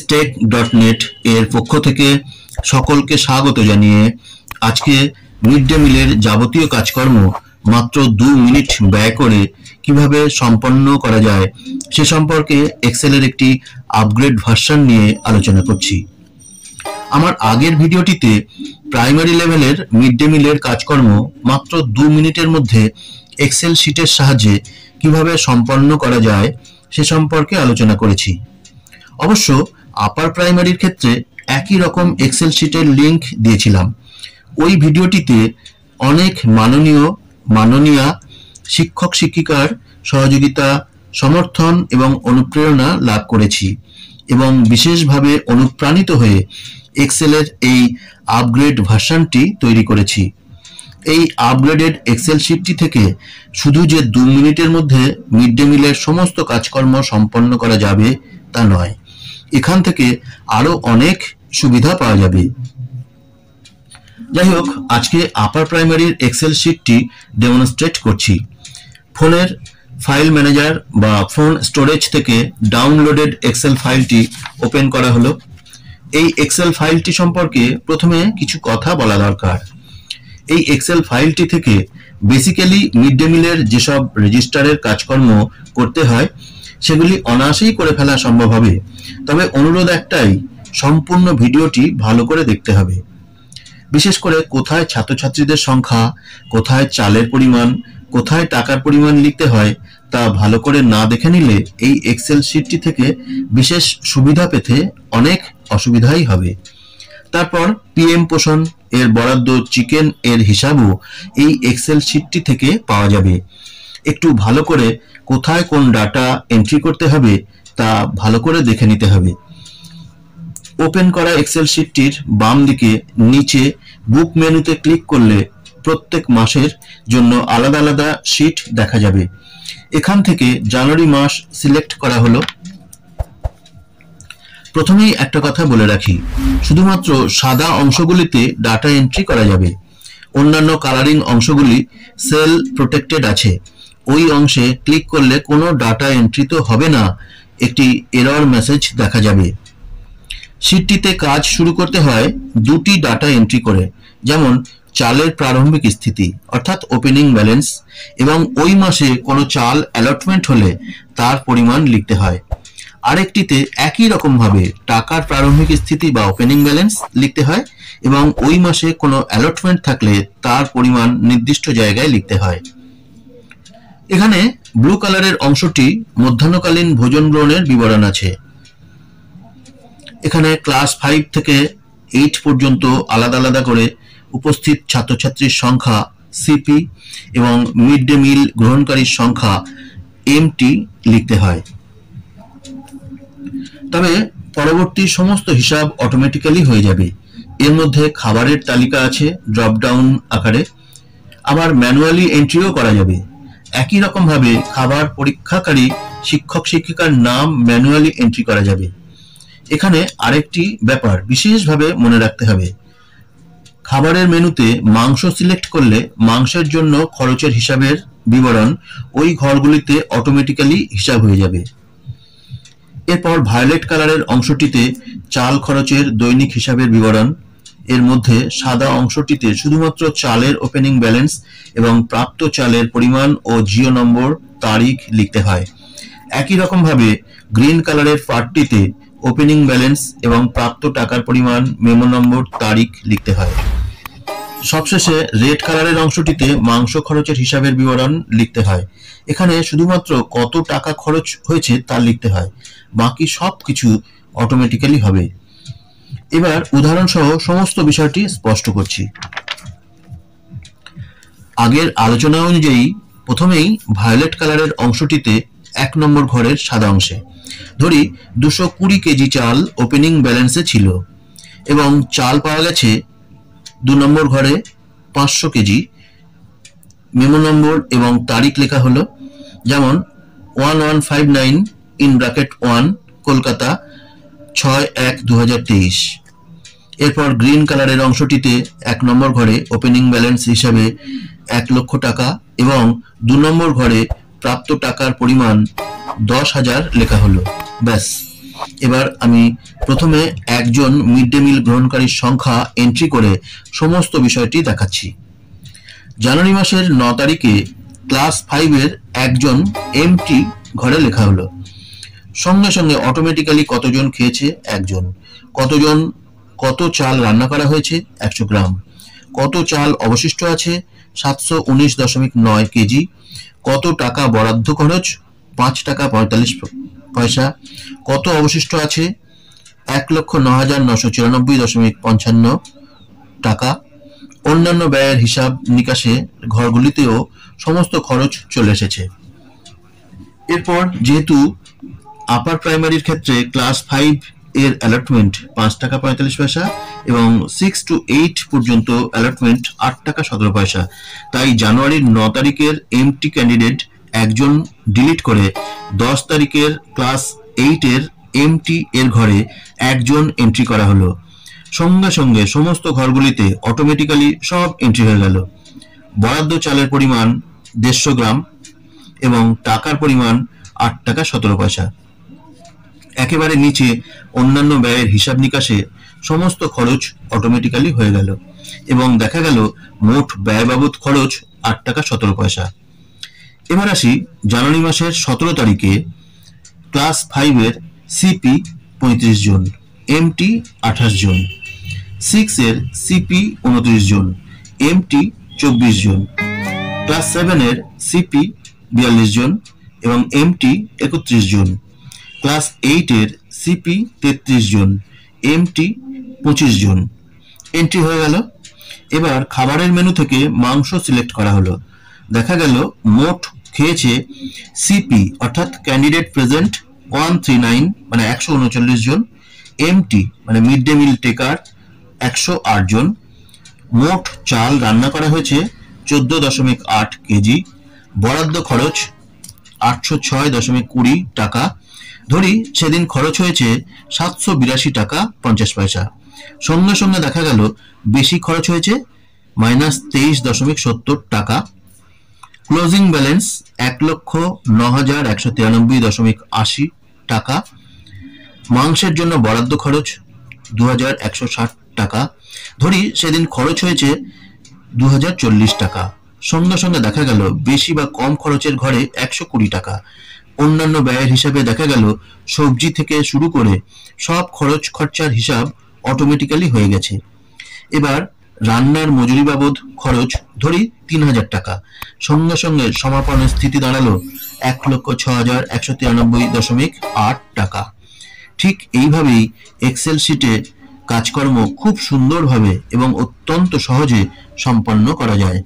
টেক.নেট এর পক্ষ থেকে সকলকে স্বাগত জানিয়ে আজকে মিড ডে মিলের যাবতীয় কাজকর্ম মাত্র 2 মিনিট ব্যয় করে কিভাবে সম্পন্ন করা যায় সে সম্পর্কে এক্সেলের একটি আপগ্রেড ভার্সন নিয়ে আলোচনা করছি। আমার আগের ভিডিওটিতে প্রাইমারি লেভেলের মিড ডে মিলের কাজকর্ম মাত্র 2 মিনিটের মধ্যে এক্সেল শিটের সাহায্যে কিভাবে সম্পন্ন করা যায় সে সম্পর্কে আলোচনা করেছি। অবশ্য আপার প্রাইমারির ক্ষেত্রে একই রকম এক্সেল শিটের লিংক দিয়েছিলাম। ওই ভিডিওটিতে অনেক মাননীয়া শিক্ষক শিক্ষিকার সহযোগিতা, সমর্থন এবং অনুপ্রেরণা লাভ করেছি এবং বিশেষভাবে অনুপ্রাণিত হয়ে এক্সেলের এই আপগ্রেড ভার্সনটি তৈরি করেছি। এই আপগ্রেডেড এক্সেল শিটটি থেকে শুধু যে 2 মিনিটের মধ্যে মিড ডে মিলের সমস্ত কাজকর্ম সম্পন্ন করা যাবে তা নয়, এখান থেকে আরো অনেক সুবিধা পাওয়া যাবে। যাই হোক, আজকে আপার প্রাইমারির এক্সেল শিটটি ডেমনস্ট্রেট করছি। ফোনের ফাইল ম্যানেজার বা ফোন স্টোরেজ থেকে ডাউনলোডেড এক্সেল ফাইলটি ওপেন করা হলো। এই এক্সেল ফাইলটি সম্পর্কে প্রথমে কিছু কথা বলা দরকার। এই এক্সেল ফাইলটি থেকে বেসিক্যালি মিড ডে মিলের যেসব রেজিস্টারের কাজকর্ম করতে হয় সেগুলি অনায়াসেই করে ফেলা সম্ভব হবে। তবে অনুরোধ একটাই, সম্পূর্ণ ভিডিওটি ভালো করে দেখতে হবে। বিশেষ করে কোথায় ছাত্রছাত্রীদের সংখ্যা, কোথায় চালের পরিমাণ, কোথায় টাকার পরিমাণ লিখতে হয় তা ভালো করে না দেখে নিলে এই এক্সেল শিটটি থেকে বিশেষ সুবিধা পেতে অনেক অসুবিধাই হবে। তারপর পিএম পোষণ এর বরাদ্দ চিকেন এর হিসাবও এই এক্সেল শিটটি থেকে পাওয়া যাবে। একটু ভালো করে কোথায় কোন ডাটা এন্ট্রি করতে হবে তা ভালো করে দেখে নিতে হবে। ওপেন করা এক্সেল শিটটির বাম দিকে নিচে বুক মেনুতে ক্লিক করলে প্রত্যেক মাসের জন্য আলাদা আলাদা শিট দেখা যাবে। এখান থেকে জানুয়ারি মাস সিলেক্ট করা হলো। প্রথমেই একটা কথা বলে রাখি, শুধুমাত্র সাদা অংশগুলিতে ডাটা এন্ট্রি করা যাবে। অন্যান্য কালারিং অংশগুলি সেল প্রোটেক্টেড আছে। ওই অংশে ক্লিক করলে কোনো ডাটা এন্ট্রি তো হবে না, একটি এরর মেসেজ দেখা যাবে। শিটটিতে কাজ শুরু করতে হয় 2টি ডাটা এন্ট্রি করে, যেমন চালের প্রারম্ভিক স্থিতি অর্থাৎ ওপেনিং ব্যালেন্স এবং ওই মাসে কোনো চাল অ্যালটমেন্ট হলে তার পরিমাণ লিখতে হয়। আরেকটিতে একই রকম ভাবে টাকার প্রারম্ভিক স্থিতি বা ওপেনিং ব্যালেন্স লিখতে হয় এবং ওই মাসে কোনো অ্যালটমেন্ট থাকলে তার পরিমাণ নির্দিষ্ট জায়গায় লিখতে হয়। এখানে ব্লু কালারের অংশটি মধ্যাহ্নকালীন ভোজন গ্রহণের বিবরণ আছে। এখানে ক্লাস 5 থেকে 8 পর্যন্ত আলাদা আলাদা করে উপস্থিত ছাত্রছাত্রীর সংখ্যা সিপি এবং মিড ডে মিল গ্রহণকারীর সংখ্যা এমটি লিখতে হয়। তবে পরবর্তী সমস্ত হিসাব অটোমেটিক্যালি হয়ে যাবে। এর মধ্যে খাবারের তালিকা আছে ড্রপ ডাউন আকারে, আবার ম্যানুয়ালি এন্ট্রিও করা যাবে। একই রকম ভাবে খাবার পরীক্ষাকারী শিক্ষক শিক্ষিকার নাম ম্যানুয়ালি এন্ট্রি করা যাবে। এখানে আরেকটি ব্যাপার বিশেষভাবে মনে রাখতে হবে, খাবারের মেনুতে মাংস সিলেক্ট করলে মাংসের জন্য খরচের হিসাবের বিবরণ ওই ঘরগুলিতে অটোমেটিক্যালি হিসাব হয়ে যাবে। এরপর ভায়োলেট কালারের অংশটিতে চাল খরচের দৈনিক হিসাবের বিবরণ। এর মধ্যে সাদা অংশটিতে শুধুমাত্র চালের ওপেনিং ব্যালেন্স এবং প্রাপ্ত চালের পরিমাণ ও জিও নম্বর, তারিখ লিখতে হয়। একই রকম ভাবে গ্রিন কালারের পার্টটিতে ওপেনিং ব্যালেন্স এবং প্রাপ্ত টাকার পরিমাণ, মেমো নম্বর, তারিখ লিখতে হয়। সবশেষে রেড কালারের অংশটিতে মাংস খরচের হিসাবের বিবরণ লিখতে হয়। এখানে শুধুমাত্র কত টাকা খরচ হয়েছে তা লিখতে হয়, বাকি সব কিছু অটোমেটিক্যালি হবে। এবার উদাহরণ সহ সমস্ত বিষয়টি স্পষ্ট করছি। আগের আলোচনা অনুযায়ী প্রথমেই ভায়োলেট কালারের অংশটিতে 1 নম্বর ঘরের সাদা অংশে ধরি 220 কেজি চাল ওপেনিং ব্যালেন্সে ছিল এবং চাল পাওয়া গেছে 2 নম্বর ঘরে 500 কেজি। মেমো নম্বর এবং তারিখ লেখা হলো, যেমন 1159 ইন ব্র্যাকেট 1 কলকাতা 6/1/2023। এরপর গ্রিন কালারের অংশটিতে 1 নম্বর ঘরে ওপেনিং ব্যালেন্স হিসাবে 1 লক্ষ টাকা এবং 2 নম্বর ঘরে প্রাপ্ত টাকার পরিমাণ 10,000 লেখা হলো। ব্যাস, এবার আমি প্রথমে একজন মিড ডে মিল গ্রহণকারীর সংখ্যা এন্ট্রি করে সমস্ত বিষয়টি দেখাচ্ছি। জানুয়ারি মাসের 9 তারিখে ক্লাস 5 এর একজন এমটি ঘরে লেখা হলো। সঙ্গে সঙ্গে অটোমেটিক্যালি কতজন খেয়েছে? একজন। কত চাল রান্না করা হয়েছে? 100 গ্রাম। কত চাল অবশিষ্ট আছে? 719.9 কেজি। কত টাকা বরাদ্দ খরচ? 5 টাকা 45 পয়সা। কত অবশিষ্ট আছে? 1,09,994.55 টাকা। অন্যান্য ব্যয়ের হিসাব নিকাশে ঘরগুলিতেও সমস্ত খরচ চলে এসেছে। এরপর যেহেতু আপার প্রাইমারির ক্ষেত্রে ক্লাস 5 এর অ্যালটমেন্ট 5 টাকা 45 পয়সা এবং 6 to 8 পর্যন্ত অ্যালটমেন্ট 8 টাকা 17 পয়সা, তাই জানুয়ারির 9 তারিখের এমটি ক্যান্ডিডেট একজন ডিলিট করে 10 তারিখের ক্লাস 8 এর এমটি এর ঘরে একজন এন্ট্রি করা হলো। সঙ্গে সঙ্গে সমস্ত ঘরগুলিতে অটোমেটিক্যালি সব এন্ট্রি হয়ে গেল। বরাদ্দ চালের পরিমাণ 150 গ্রাম এবং টাকার পরিমাণ 8 টাকা 17 পয়সা। একেবারে নিচে অন্যান্য ব্যয়ের হিসাব নিকাশে সমস্ত খরচ অটোমেটিক্যালি হয়ে গেল এবং দেখা গেল মোট ব্যয় বাবদ খরচ 8 টাকা 17 পয়সা। এবার আসি জানুয়ারি মাসের 17 তারিখে ক্লাস 5 এর সিপি 35 জন, এমটি 28 জন, 6 এর সিপি 29 জন, এমটি 24 জন, ক্লাস 7 এর সিপি 42 জন এবং এমটি 31 জন, ক্লাস 8 এর সিপি 33 জন, এমটি 25 জন এন্ট্রি হয়ে গেল। এবার খাবারের মেনু থেকে মাংস সিলেক্ট করা হলো। দেখা গেল মোট খেয়েছে সিপি অর্থাৎ ক্যান্ডিডেট প্রেজেন্ট 139 মানে 139 জন, এমটি মানে মিড ডে মিল টেকার 108 জন। মোট চাল রান্না করা হয়েছে 14.8 কেজি। বরাদ্দ খরচ 806.20 টাকা। ধরি সেদিন খরচ হয়েছে 782 টাকা 50 পয়সা। সঙ্গে সঙ্গে দেখা গেল বেশি খরচ হয়েছে -23.70 টাকা। ক্লোজিং ব্যালেন্স 1,09,193.80 টাকা। মাংসের জন্য বরাদ্দ খরচ 2,160 টাকা। ধরি সেদিন খরচ হয়েছে 2,040 টাকা। সঙ্গে সঙ্গে দেখা গেল বেশি বা কম খরচের ঘরে 120 টাকা। অন্যান্য ব্যয়ের হিসাবে দেখা গেল সবজি থেকে শুরু করে সব খরচ খরচার হিসাব অটোমেটিক্যালি হয়ে গেছে। এবার রান্নার মজুরি বাবদ খরচ ধরি 3,000 টাকা। সঙ্গে সঙ্গে সমাপনের স্থিতি দাঁড়ালো 1,06,193.8 টাকা। ঠিক এইভাবেই এক্সেল শিটে কাজকর্ম খুব সুন্দরভাবে এবং অত্যন্ত সহজে সম্পন্ন করা যায়।